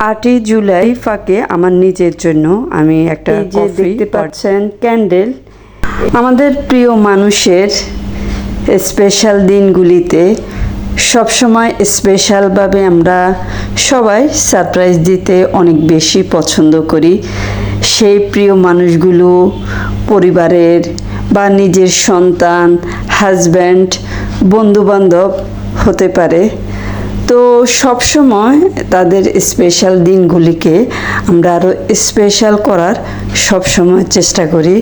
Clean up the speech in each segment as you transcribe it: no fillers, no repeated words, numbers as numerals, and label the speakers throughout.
Speaker 1: 8ই জুলাই ফাঁকে আমার নিজের জন্য আমি একটা কফি দেখতে পাচ্ছেন ক্যান্ডেল। আমাদের প্রিয় মানুষের স্পেশাল দিনগুলিতে সবসময় স্পেশালভাবে আমরা সবাই সারপ্রাইজ দিতে অনেক বেশি পছন্দ করি। সেই প্রিয় মানুষগুলো পরিবারের বা নিজের সন্তান, হাজব্যান্ড, বন্ধুবান্ধব হতে পারে। তো সবসময় তাদের স্পেশাল দিনগুলিকে আমরা আরও স্পেশাল করার সবসময় চেষ্টা করি।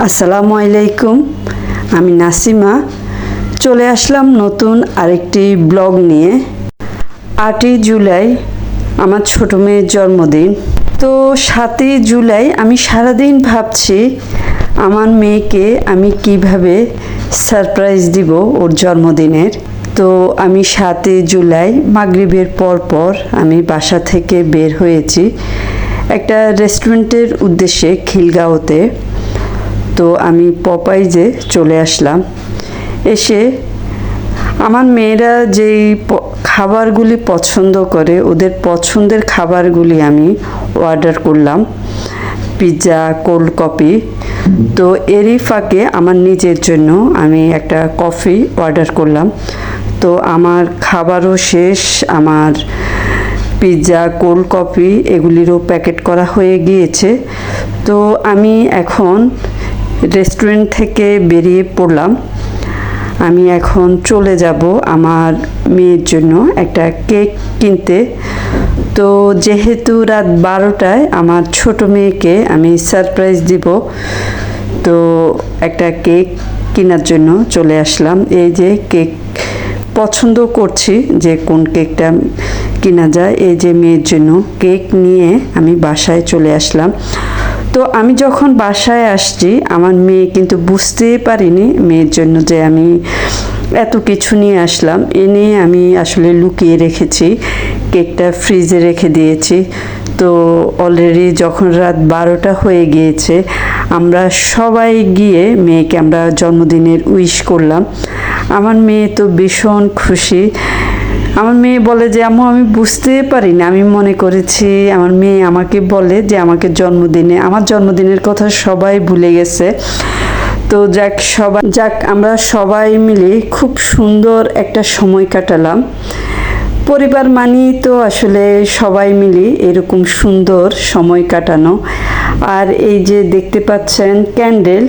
Speaker 1: আসসালামু আলাইকুম, আমি নাসিমা চলে আসলাম নতুন আরেকটি ব্লগ নিয়ে। 8ই জুলাই আমার ছোট মেয়ের জন্মদিন। তো 7ই জুলাই আমি সারাদিন ভাবছি আমার মেয়েকে আমি কিভাবে সারপ্রাইজ দিব ওর জন্মদিনের। তো আমি 7ই জুলাই মাগরিবের পর আমি বাসা থেকে বের হয়েছি একটা রেস্টুরেন্টের উদ্দেশ্যে খিলগাঁওতে। তো আমি পপাইজে চলে আসলাম। এসে আমার মেয়েরা যেই খাবারগুলি পছন্দ করে ওদের পছন্দের খাবারগুলি আমি অর্ডার করলাম, পিৎজা, কোল্ড কফি। তো এরই ফাঁকে আমার নিজের জন্য আমি একটা কফি অর্ডার করলাম। তো আমার খাবারও শেষ, আমার পিৎজা, কোল্ড কফি এগুলিরও প্যাকেট করা হয়ে গিয়েছে। তো আমি এখন রেস্টুরেন্ট থেকে বেরিয়ে পড়লাম। আমি এখন চলে যাব আমার মেয়ের জন্য একটা কেক কিনতে। তো যেহেতু রাত 12টায় আমার ছোট মেয়েকে আমি সারপ্রাইজ দিব, তো একটা কেক কেনার জন্য চলে আসলাম। এই যে কেক পছন্দ করছি যে কোন কেকটা কেনা যায়। এই যে মেয়ের জন্য কেক নিয়ে আমি বাসায় চলে আসলাম। তো আমি যখন বাসায় আসছি আমার মেয়ে কিন্তু বুঝতেই পারিনি মেয়ের জন্য যে আমি এত কিছু নিয়ে আসলাম। এনে আমি আসলে লুকিয়ে রেখেছি, কেকটা ফ্রিজে রেখে দিয়েছি। তো অলরেডি যখন রাত 12টা হয়ে গিয়েছে আমরা সবাই গিয়ে মেয়েকে আমরা জন্মদিনের উইশ করলাম। আমার মেয়ে তো ভীষণ খুশি। আমার মেয়ে বলে যে আম্মু আমি বুঝতেই পারিনি, আমি মনে করেছি আমার মেয়ে আমাকে বলে যে আমাকে আমার জন্মদিনের কথা সবাই ভুলে গেছে। তো যাক আমরা সবাই মিলে খুব সুন্দর একটা সময় কাটালাম। পরিবার মানেই তো আসলে সবাই মিলে এরকম সুন্দর সময় কাটানো। আর এই যে দেখতে পাচ্ছেন ক্যান্ডেল,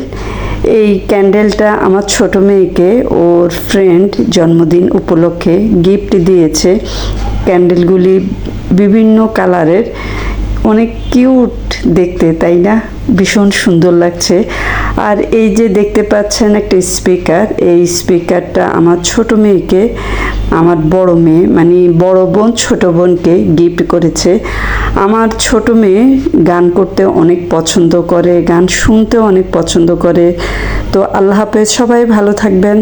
Speaker 1: এই ক্যান্ডেলটা আমার ছোট মেয়েকে ওর ফ্রেন্ড জন্মদিন উপলক্ষে গিফট দিয়েছে। ক্যান্ডেলগুলি বিভিন্ন কালারের, অনেক কিউট দেখতে, তাই না? ভীষণ সুন্দর লাগছে। আর এই যে দেখতে পাচ্ছেন একটা স্পিকার, এই স্পিকারটা আমার ছোট মেয়েকে আমার বড় মেয়ে মানে বড় বোন ছোট বোনকে গিফট করেছে। আমার ছোট মেয়ে গান করতে অনেক পছন্দ করে, গান শুনতেও অনেক পছন্দ করে। তো আল্লাহ হাফেজ, সবাই ভালো থাকবেন।